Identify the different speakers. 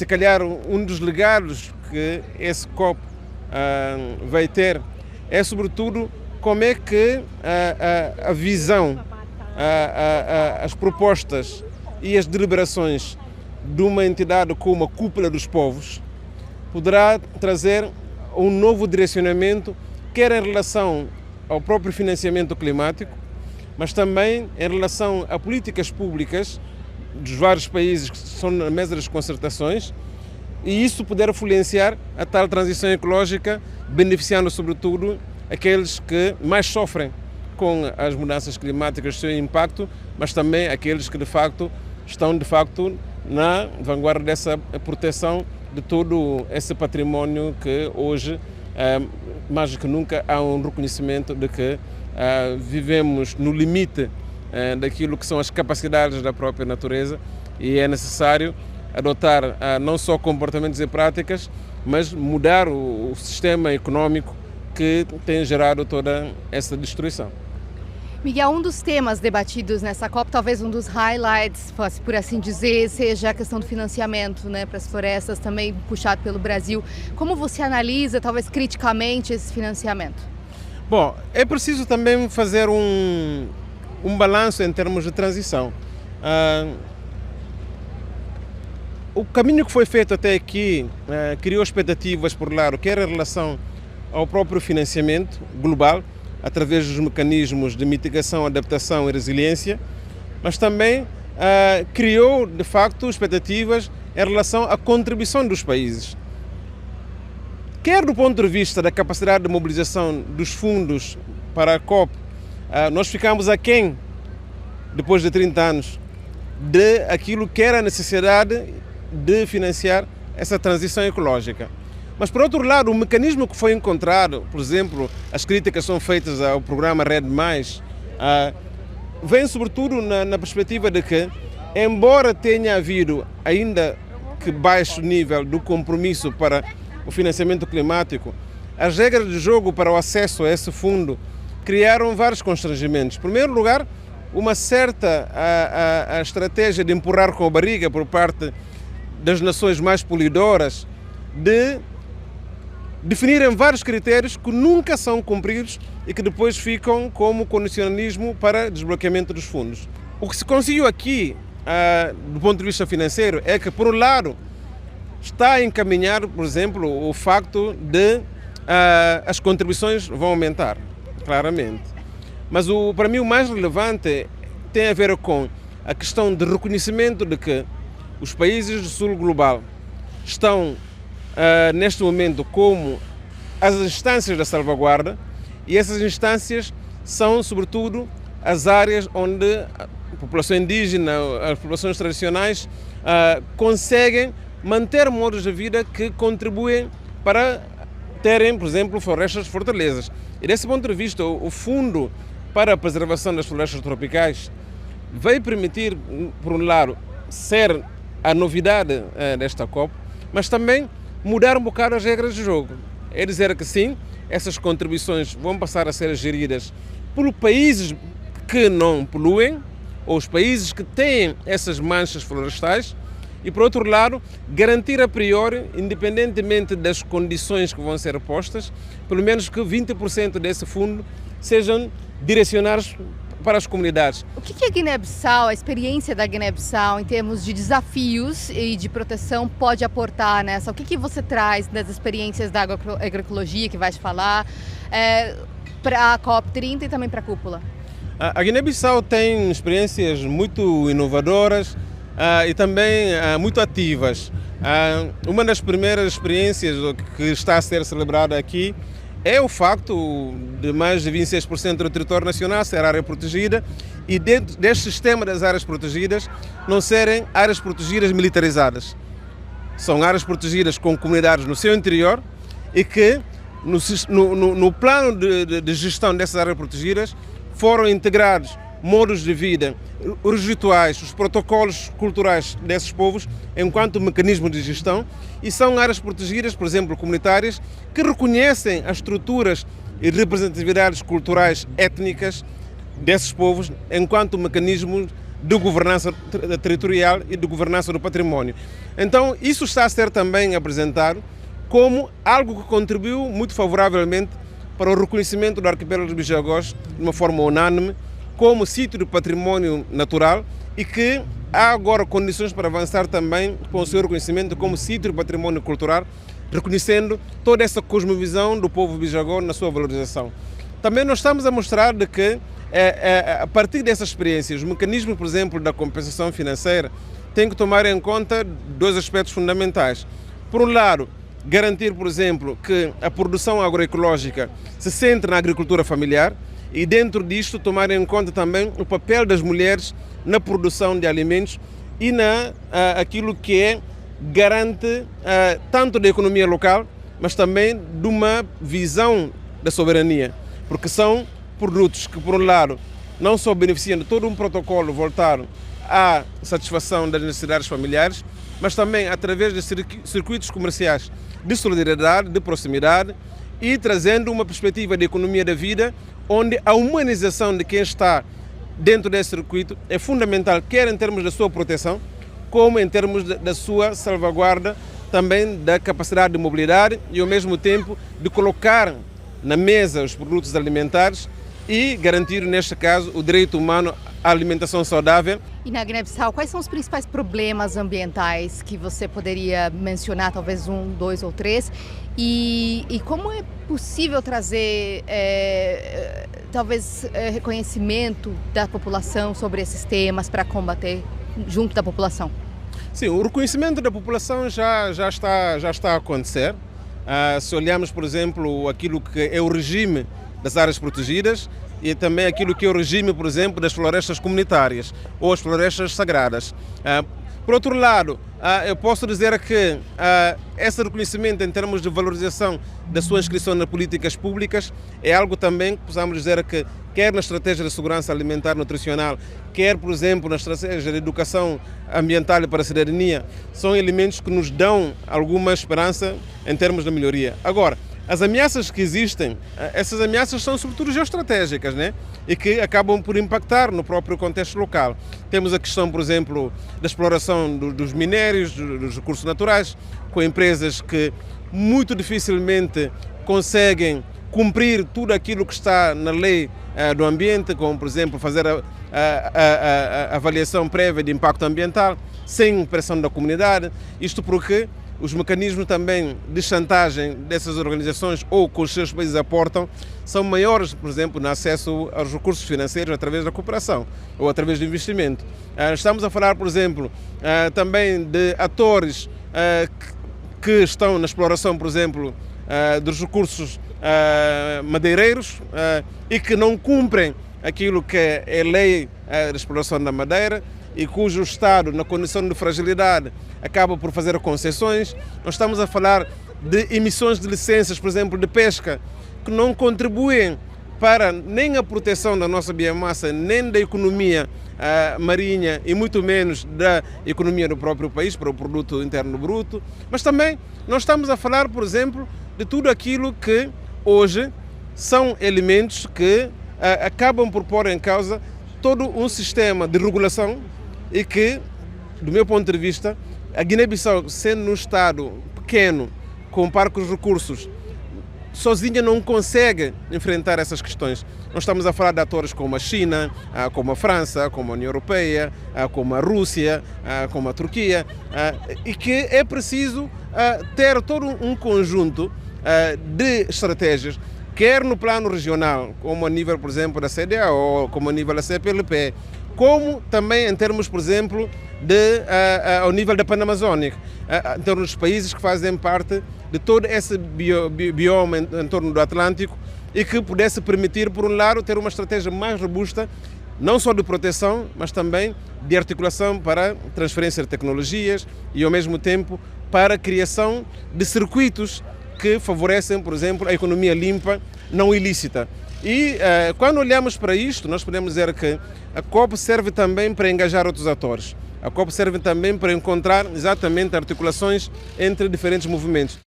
Speaker 1: se calhar um dos legados que esse COP vai ter é sobretudo como é que a visão, as propostas e as deliberações de uma entidade como a Cúpula dos Povos poderá trazer um novo direcionamento, quer em relação ao próprio financiamento climático, mas também em relação a políticas públicas dos vários países que estão na mesa das concertações, e isso poder influenciar a tal transição ecológica, beneficiando sobretudo aqueles que mais sofrem com as mudanças climáticas, seu impacto, mas também aqueles que estão na vanguarda dessa proteção de todo esse património que hoje, mais do que nunca, há um reconhecimento de que vivemos no limite daquilo que são as capacidades da própria natureza, e é necessário adotar não só comportamentos e práticas, mas mudar o sistema econômico que tem gerado toda essa destruição.
Speaker 2: Miguel, um dos temas debatidos nessa COP, talvez um dos highlights, por assim dizer, seja a questão do financiamento, né, para as florestas, também puxado pelo Brasil. Como você analisa, talvez criticamente, esse financiamento?
Speaker 1: Bom, é preciso também fazer um balanço em termos de transição. O caminho que foi feito até aqui criou expectativas, por lado, quer em relação ao próprio financiamento global, através dos mecanismos de mitigação, adaptação e resiliência, mas também criou, de facto, expectativas em relação à contribuição dos países. Quer do ponto de vista da capacidade de mobilização dos fundos para a COP, nós ficamos aquém, depois de 30 anos, de aquilo que era a necessidade de financiar essa transição ecológica. Mas, por outro lado, o mecanismo que foi encontrado, por exemplo, as críticas são feitas ao programa RED+, vem sobretudo na perspectiva de que, embora tenha havido ainda que baixo nível do compromisso para o financiamento climático, as regras de jogo para o acesso a esse fundo criaram vários constrangimentos. Em primeiro lugar, uma certa a estratégia de empurrar com a barriga por parte das nações mais poluidoras, de definirem vários critérios que nunca são cumpridos e que depois ficam como condicionalismo para desbloqueamento dos fundos. O que se conseguiu aqui, do ponto de vista financeiro, é que, por um lado, está a encaminhar, por exemplo, o facto de as contribuições vão aumentar, claramente. Mas, para mim, o mais relevante tem a ver com a questão de reconhecimento de que os países do sul global estão neste momento como as instâncias da salvaguarda, e essas instâncias são sobretudo as áreas onde a população indígena, as populações tradicionais conseguem manter modos de vida que contribuem para terem, por exemplo, florestas fortalezas. E desse ponto de vista, o Fundo para a Preservação das Florestas Tropicais vai permitir, por um lado, ser a novidade desta COP, mas também mudar um bocado as regras de jogo. É dizer que sim, essas contribuições vão passar a ser geridas por países que não poluem, ou os países que têm essas manchas florestais, e, por outro lado, garantir a priori, independentemente das condições que vão ser postas, pelo menos que 20% desse fundo sejam direcionados para as comunidades.
Speaker 2: O que a Guiné-Bissau, a experiência da Guiné-Bissau em termos de desafios e de proteção pode aportar nessa? O que você traz das experiências da agroecologia que vai falar para a COP30 e também para a cúpula?
Speaker 1: A Guiné-Bissau tem experiências muito inovadoras e também muito ativas. Uma das primeiras experiências que está a ser celebrada aqui é o facto de mais de 26% do território nacional ser área protegida, e dentro deste sistema das áreas protegidas não serem áreas protegidas militarizadas. São áreas protegidas com comunidades no seu interior e que no plano de gestão dessas áreas protegidas foram integrados modos de vida, os rituais, os protocolos culturais desses povos enquanto mecanismo de gestão, e são áreas protegidas, por exemplo, comunitárias, que reconhecem as estruturas e representatividades culturais étnicas desses povos enquanto mecanismos de governança territorial e de governança do património. Então, isso está a ser também apresentado como algo que contribuiu muito favoravelmente para o reconhecimento do arquipélago de Bijagós de uma forma unânime como sítio de património natural e que há agora condições para avançar também com o seu reconhecimento como sítio de património cultural, reconhecendo toda essa cosmovisão do povo bijagó na sua valorização. Também nós estamos a mostrar de que, a partir dessas experiências, os mecanismos, por exemplo, da compensação financeira, têm que tomar em conta dois aspectos fundamentais. Por um lado, garantir, por exemplo, que a produção agroecológica se centre na agricultura familiar e, dentro disto, tomar em conta também o papel das mulheres na produção de alimentos e aquilo que garante tanto da economia local, mas também de uma visão da soberania, porque são produtos que, por um lado, não só beneficiam de todo um protocolo voltado à satisfação das necessidades familiares, mas também através de circuitos comerciais de solidariedade, de proximidade e trazendo uma perspectiva de economia da vida, onde a humanização de quem está dentro desse circuito é fundamental, quer em termos da sua proteção, como em termos da sua salvaguarda também da capacidade de mobilidade e, ao mesmo tempo, de colocar na mesa os produtos alimentares e garantir, neste caso, o direito humano à alimentação saudável.
Speaker 2: E na Guiné-Bissau, quais são os principais problemas ambientais que você poderia mencionar, talvez 1, 2 ou 3? E como é possível trazer, reconhecimento da população sobre esses temas para combater junto da população?
Speaker 1: Sim, o reconhecimento da população já está a acontecer. Se olharmos, por exemplo, aquilo que é o regime das áreas protegidas e também aquilo que é o regime, por exemplo, das florestas comunitárias ou as florestas sagradas. Por outro lado, eu posso dizer que esse reconhecimento em termos de valorização da sua inscrição nas políticas públicas é algo também que possamos dizer que quer na estratégia de segurança alimentar e nutricional, quer, por exemplo, na estratégia de educação ambiental e para a cidadania, são elementos que nos dão alguma esperança em termos de melhoria. Agora, as ameaças que existem, essas ameaças são sobretudo geoestratégicas, né? E que acabam por impactar no próprio contexto local. Temos a questão, por exemplo, da exploração dos minérios, dos recursos naturais, com empresas que muito dificilmente conseguem cumprir tudo aquilo que está na lei do ambiente, como, por exemplo, fazer a avaliação prévia de impacto ambiental, sem pressão da comunidade. Isto porque os mecanismos também de chantagem dessas organizações ou que os seus países aportam são maiores, por exemplo, no acesso aos recursos financeiros através da cooperação ou através do investimento. Estamos a falar, por exemplo, também de atores que estão na exploração, por exemplo, dos recursos madeireiros e que não cumprem aquilo que é lei da exploração da madeira e cujo Estado, na condição de fragilidade, acaba por fazer concessões. Nós estamos a falar de emissões de licenças, por exemplo, de pesca, que não contribuem para nem a proteção da nossa biomassa, nem da economia marinha e muito menos da economia do próprio país, para o produto interno bruto. Mas também nós estamos a falar, por exemplo, de tudo aquilo que hoje são elementos que acabam por pôr em causa todo um sistema de regulação e que, do meu ponto de vista, a Guiné-Bissau, sendo um Estado pequeno, com parcos recursos, sozinha não consegue enfrentar essas questões. Nós estamos a falar de atores como a China, como a França, como a União Europeia, como a Rússia, como a Turquia, e que é preciso ter todo um conjunto de estratégias, quer no plano regional, como a nível, por exemplo, da CEDEAO, como a nível da CPLP, como também em termos, por exemplo, ao nível da Panamazônica, em termos dos países que fazem parte de todo esse bioma em torno do Atlântico e que pudesse permitir, por um lado, ter uma estratégia mais robusta, não só de proteção, mas também de articulação para transferência de tecnologias e, ao mesmo tempo, para a criação de circuitos que favorecem, por exemplo, a economia limpa, não ilícita. E quando olhamos para isto, nós podemos dizer que a COP serve também para engajar outros atores. A COP serve também para encontrar exatamente articulações entre diferentes movimentos.